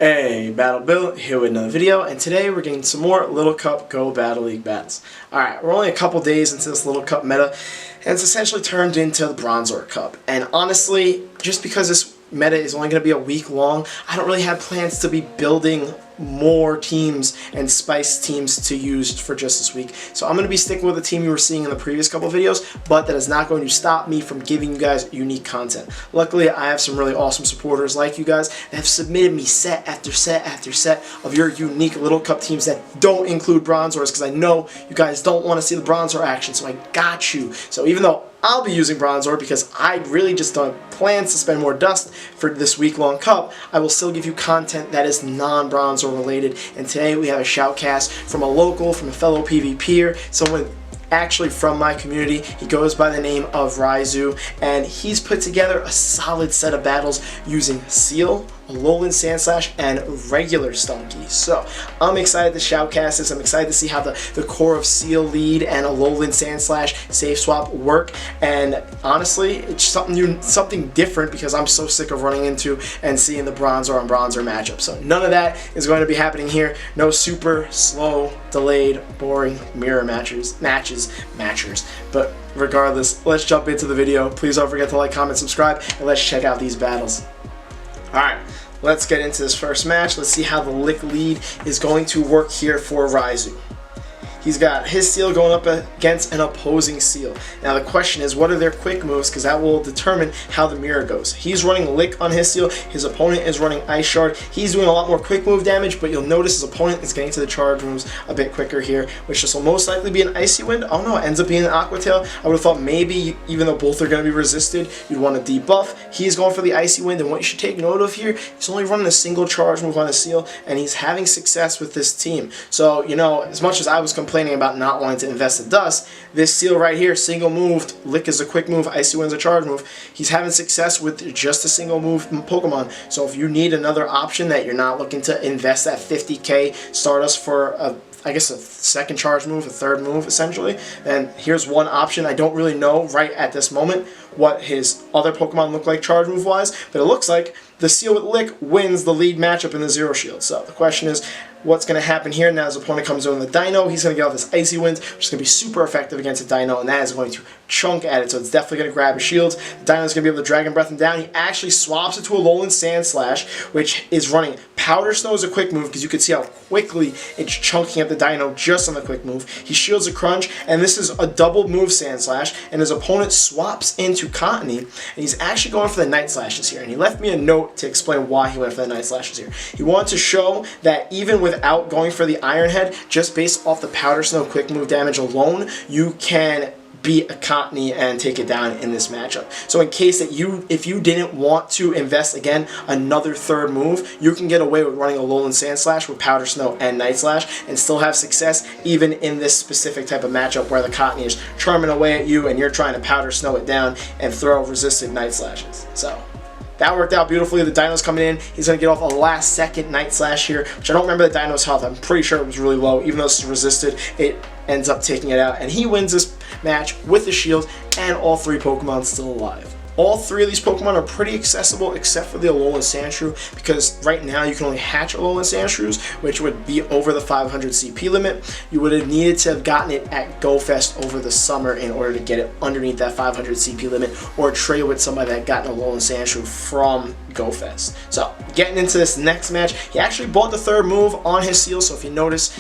Hey, Battle Bill here with another video, and today we're getting some more Little Cup Go Battle League battles. Alright, we're only a couple days into this Little Cup meta, and it's essentially turned into the Bronzor Cup. And honestly, just because this meta is only going to be a week long, I don't really have plans to be building more teams and spice teams to use for just this week. So I'm going to be sticking with the team you were seeing in the previous couple of videos, but that is not going to stop me from giving you guys unique content. Luckily, I have some really awesome supporters like you guys that have submitted me set after set after set of your unique Little Cup teams that don't include Bronzors, because I know you guys don't want to see the Bronzor action, so I got you. So even though I'll be using Bronzor because I really just don't have plans to spend more dust for this week-long cup, I will still give you content that is non-Bronzor related. And today we have a shoutcast from a local, from a fellow PvPer, someone actually from my community. He goes by the name of Raizu, and he's put together a solid set of battles using Seel, Alolan Sandshrew, and regular Stunky. So I'm excited to shoutcast this. I'm excited to see how the core of Seel lead and Alolan Sandshrew safe swap work. And honestly, it's something new, something different, because I'm so sick of running into and seeing the Bronzor on Bronzor matchup. So none of that is going to be happening here. No super slow, delayed, boring mirror matches. But regardless, let's jump into the video. Please don't forget to like, comment, subscribe, and let's check out these battles. Alright, let's get into this first match. Let's see how the Lick lead is going to work here for Raizu. He's got his Seel going up against an opposing Seel. Now the question is, what are their quick moves? Because that will determine how the mirror goes. He's running Lick on his Seel. His opponent is running Ice Shard. He's doing a lot more quick move damage, but you'll notice his opponent is getting to the charge moves a bit quicker here, which this will most likely be an Icy Wind. Oh no, it ends up being an Aqua Tail. I would have thought maybe, even though both are going to be resisted, you'd want to debuff. He's going for the Icy Wind, and what you should take note of here, he's only running a single charge move on his Seel, and he's having success with this team. So, you know, as much as I was complaining about not wanting to invest in dust, this Seel right here, single moved, Lick is a quick move, Icy Wind's a charge move. He's having success with just a single move Pokemon. So if you need another option that you're not looking to invest that 50k Stardust for I guess a second charge move, a third move essentially, and here's one option. I don't really know right at this moment what his other Pokemon look like charge move wise, but it looks like the Seel with Lick wins the lead matchup in the Zero Shield. So the question is, what's going to happen here? Now his opponent comes in with a Dino, he's going to get off this Icy Wind, which is going to be super effective against a Dino, and that is going to chunk at it, so it's definitely going to grab his shields. The Dino is going to be able to Dragon Breath him down. He actually swaps it to a Alolan Sandshrew, which is running Powder Snow as a quick move, because you can see how quickly it's chunking at the Dino just on the quick move. He shields a Crunch, and this is a double move Sandslash, and his opponent swaps into Cottony, and he's actually going for the Night Slashes here, and he left me a note to explain why he went for the Night Slashes here. He wanted to show that even without going for the Iron Head, just based off the Powder Snow quick move damage alone, you can beat a Cottony and take it down in this matchup. So in case that if you didn't want to invest, again, another third move, you can get away with running Alolan Sandslash with Powder Snow and Night Slash and still have success even in this specific type of matchup where the Cottony is charming away at you and you're trying to Powder Snow it down and throw resisted Night Slashes. So that worked out beautifully. The Dino's coming in. He's going to get off a last second Night Slash here, which I don't remember the Dino's health. I'm pretty sure it was really low. Even though it's resisted, it ends up taking it out. And he wins this match with the shield and all three Pokemon still alive. All three of these Pokemon are pretty accessible except for the Alolan Sandshrew, because right now you can only hatch Alolan Sandshrews, which would be over the 500 CP limit. You would have needed to have gotten it at GoFest over the summer in order to get it underneath that 500 CP limit, or trade with somebody that got an Alolan Sandshrew from GoFest. So getting into this next match, he actually bought the third move on his Seel, so if you notice,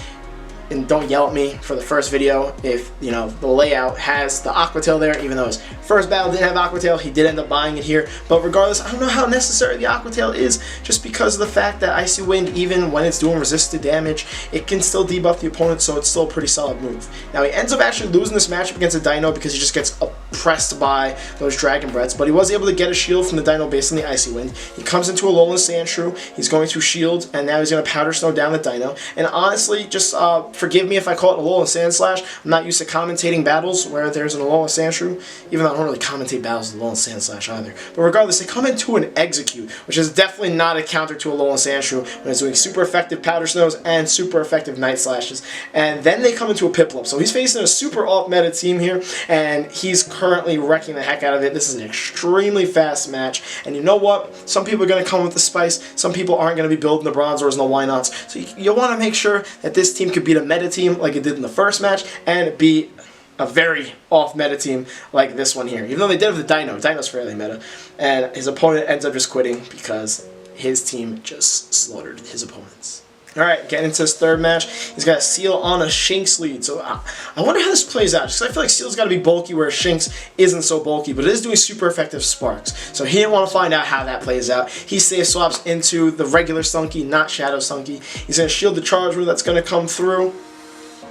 and don't yell at me for the first video if, you know, the layout has the Aqua Tail there, even though his first battle didn't have Aqua Tail, he did end up buying it here. But regardless, I don't know how necessary the Aqua Tail is, just because of the fact that Icy Wind, even when it's doing resisted damage, it can still debuff the opponent, so it's still a pretty solid move. Now he ends up actually losing this matchup against a Dino because he just gets oppressed by those Dragon Breaths, but he was able to get a shield from the Dino based on the Icy Wind. He comes into a Alolan Sandshrew, he's going to shield, and now he's going to Powder Snow down the Dino. And honestly, just forgive me if I call it Alolan Sandslash. I'm not used to commentating battles where there's an Alolan Sandshrew, even though I don't really commentate battles with Alolan Sandslash either. But regardless, they come into an Execute, which is definitely not a counter to Alolan Sandshrew when it's doing super effective Powder Snows and super effective Night Slashes. And then they come into a Piplup. So he's facing a super off-meta team here, and he's currently currently wrecking the heck out of it. This is an extremely fast match. And you know what? Some people are going to come with the spice. Some people aren't going to be building the Bronzors and the Why Nots. So you want to make sure that this team could beat a meta team like it did in the first match and beat a very off-meta team like this one here. Even though they did have the Dino. Dino's fairly meta. And his opponent ends up just quitting because his team just slaughtered his opponents. Alright, getting into his third match. He's got Seel on a Shinx lead. So I wonder how this plays out. Just I feel like Seel's got to be bulky where Shinx isn't so bulky. But it is doing super effective sparks. So he didn't want to find out how that plays out. He safe swaps into the regular Stunky, not Shadow Stunky. He's going to shield the charge move that's going to come through.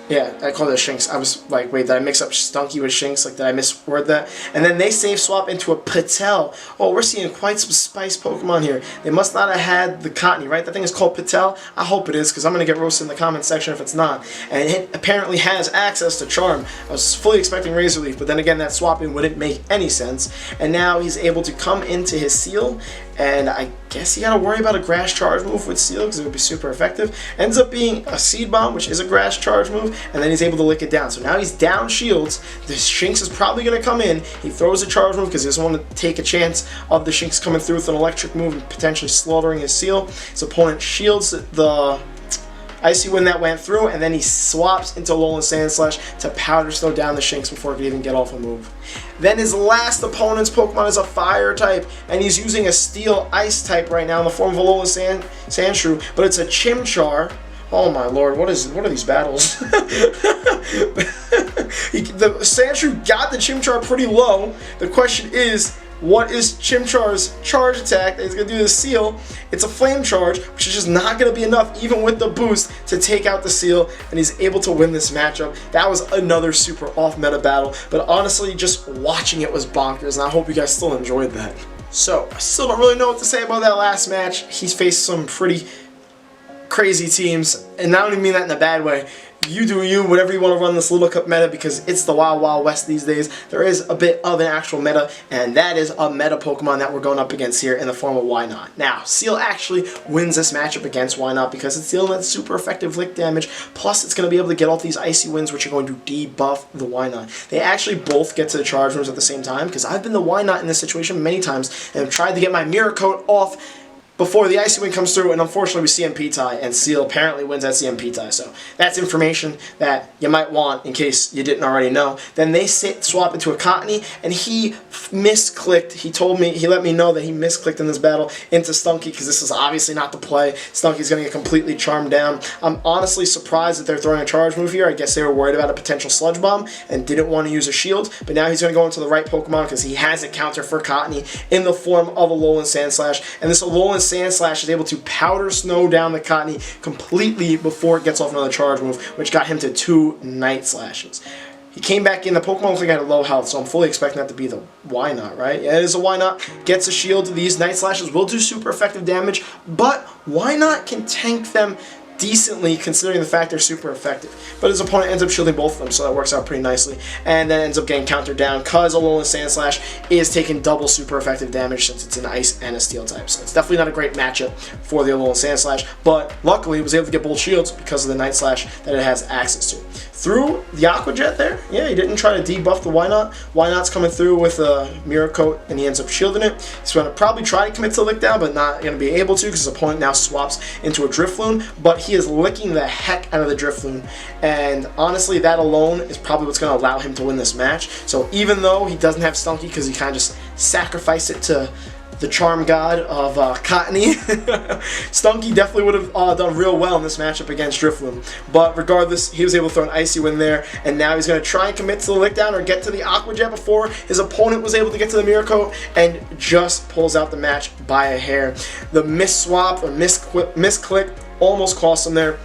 Yeah, I called it a Shinx. I was like, wait, did I mix up Stunky with Shinx? Like, did I misword that? And then they safe swap into a Patel. Oh, we're seeing quite some spice Pokemon here. They must not have had the Cottony, right? That thing is called Patel. I hope it is, because I'm going to get roasted in the comment section if it's not. And it apparently has access to Charm. I was fully expecting Razor Leaf, but then again, that swapping wouldn't make any sense. And now he's able to come into his Seel, and I guess you gotta worry about a grass charge move with Seel because it would be super effective. Ends up being a Seed Bomb, which is a grass charge move, and then he's able to lick it down. So now he's down shields. The Shinx is probably gonna come in. He throws a charge move because he doesn't want to take a chance of the Shinx coming through with an electric move and potentially slaughtering his Seel. His opponent shields the Icy Wind that went through, and then he swaps into Alolan Sandslash to Powder Snow down the Shinx before it could even get off a move. Then his last opponent's Pokemon is a Fire type, and he's using a Steel Ice type right now in the form of Alolan Sandshrew, but it's a Chimchar. Oh my lord, what are these battles? The Sandshrew got the Chimchar pretty low. The question is, what is Chimchar's charge attack that he's going to do to Seel? It's a Flame Charge, which is just not going to be enough, even with the boost, to take out the Seel, and he's able to win this matchup. That was another super off-meta battle, but honestly, just watching it was bonkers, and I hope you guys still enjoyed that. So, I still don't really know what to say about that last match. He's faced some pretty crazy teams, and I don't even mean that in a bad way. You do you, whatever you want to run this Little Cup meta, because it's the Wild Wild West these days. There is a bit of an actual meta, and that is a meta Pokemon that we're going up against here in the form of Why Not. Now, Seel actually wins this matchup against Why Not because it's dealing that super effective lick damage, plus it's going to be able to get off these Icy Winds, which are going to debuff the Why Not. They actually both get to the charge moves at the same time, because I've been the Why Not in this situation many times, and have tried to get my Mirror Coat off before the Icy Wind comes through, and unfortunately we CMP tie, and Seel apparently wins that CMP tie. So that's information that you might want in case you didn't already know. Then they swap into a Cottony, and he misclicked. He let me know that he misclicked in this battle into Stunky, because this is obviously not the play. Stunky's going to get completely charmed down. I'm honestly surprised that they're throwing a charge move here. I guess they were worried about a potential Sludge Bomb and didn't want to use a shield, but now he's going to go into the right Pokemon because he has a counter for Cottony in the form of Alolan Sandslash, and this Alolan Sandslash is able to Powder Snow down the Cottony completely before it gets off another charge move, which got him to 2 Night Slashes. He came back in. The Pokemon looks like it had low health, so I'm fully expecting that to be the Why Not, right? Yeah, it is a Why Not. Gets a shield. These Night Slashes will do super effective damage, but Why Not can tank them decently considering the fact they're super effective. But his opponent ends up shielding both of them, so that works out pretty nicely. And then ends up getting countered down because Alolan Sandslash is taking double super effective damage since it's an Ice and a Steel type. So it's definitely not a great matchup for the Alolan Sandslash, but luckily it was able to get both shields because of the Night Slash that it has access to. Through the Aqua Jet there, yeah, he didn't try to debuff the Why Not. Why Not's coming through with a Mirror Coat, and he ends up shielding it. He's going to probably try to commit to Lick Down, but not going to be able to because his opponent now swaps into a Drifloon, but he is licking the heck out of the Drifloon, and honestly, that alone is probably what's going to allow him to win this match. So even though he doesn't have Stunky because he kind of just sacrificed it to the charm god of Cottony, Stunky definitely would have done real well in this matchup against Drifloon. But regardless, he was able to throw an Icy Wind there, and now he's going to try and commit to the Lick Down or get to the Aqua Jet before his opponent was able to get to the Mirror Coat, and just pulls out the match by a hair. The miss-swap or misclick almost cost him there.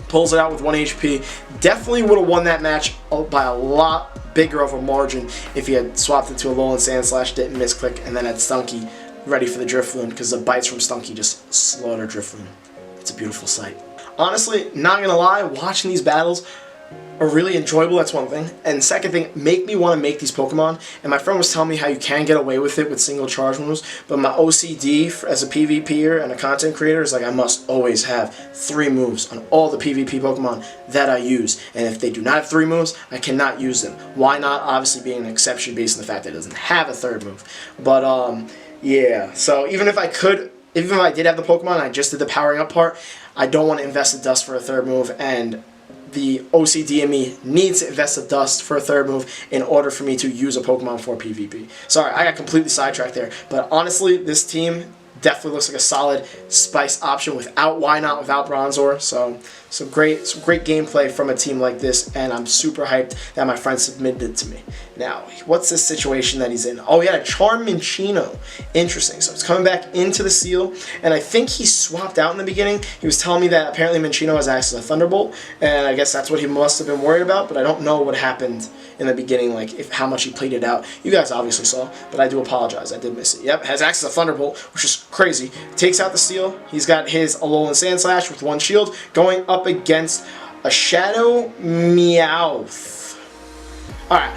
Pulls it out with 1 HP. Definitely would have won that match by a lot bigger of a margin if he had swapped into a Alolan Sandslash, didn't misclick, and then had Stunky ready for the Drifloon, because the bites from Stunky just slaughter Drifloon. It's a beautiful sight. Honestly, not gonna lie, watching these battles, are really enjoyable, that's one thing. And second thing, make me want to make these Pokemon. And my friend was telling me how you can get away with it with single charge moves, but my OCD as a PvPer and a content creator is like I must always have 3 moves on all the PvP Pokemon that I use. And if they do not have 3 moves, I cannot use them. Why not? Obviously being an exception based on the fact that it doesn't have a 3rd move. But yeah, so even if I did have the Pokemon and I just did the powering up part, I don't want to invest the dust for a 3rd move, and the OCD in me needs to invest the dust for a 3rd move in order for me to use a Pokemon for PvP. Sorry, I got completely sidetracked there. But honestly, this team definitely looks like a solid spice option without Bronzor. So some great gameplay from a team like this, and I'm super hyped that my friend submitted it to me. Now, what's this situation that he's in? Oh, he had a Charm Minccino. Interesting. So it's coming back into the Seel, and I think he swapped out in the beginning. He was telling me that apparently Minccino has access to Thunderbolt, and I guess that's what he must have been worried about, but I don't know what happened in the beginning, like how much he played it out. You guys obviously saw, but I do apologize. I did miss it. Yep, has access to Thunderbolt, which is crazy. Takes out the Seel. He's got his Alolan Sandslash with 1 shield going up against a Shadow Meowth. Alright,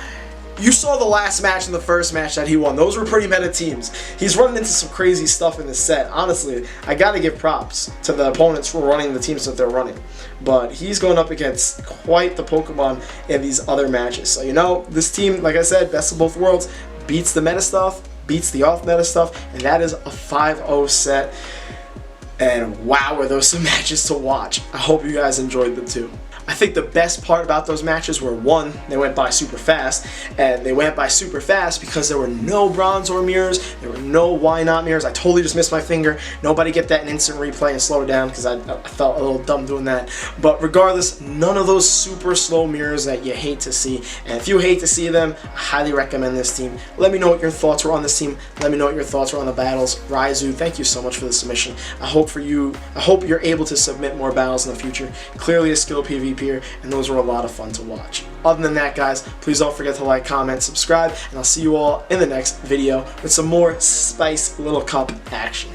you saw the last match and the first match that he won. Those were pretty meta teams. He's running into some crazy stuff in this set. Honestly, I gotta give props to the opponents for running the teams that they're running. But he's going up against quite the Pokemon in these other matches. So, you know, this team, like I said, best of both worlds, beats the meta stuff, beats the off-meta stuff, and that is a 5-0 set. And wow, were those some matches to watch. I hope you guys enjoyed them too. I think the best part about those matches were, one, they went by super fast, and they went by super fast because there were no Bronzor mirrors, there were no Why Not mirrors. I totally just missed my finger. Nobody get that in instant replay and slow it down because I felt a little dumb doing that. But regardless, none of those super slow mirrors that you hate to see. And if you hate to see them, I highly recommend this team. Let me know what your thoughts were on this team. Let me know what your thoughts were on the battles. Raizu, thank you so much for the submission. I hope you're able to submit more battles in the future. Clearly a skill PvP here, and those were a lot of fun to watch. Other than that, guys, please don't forget to like, comment, subscribe, and I'll see you all in the next video with some more Spice Little Cup action.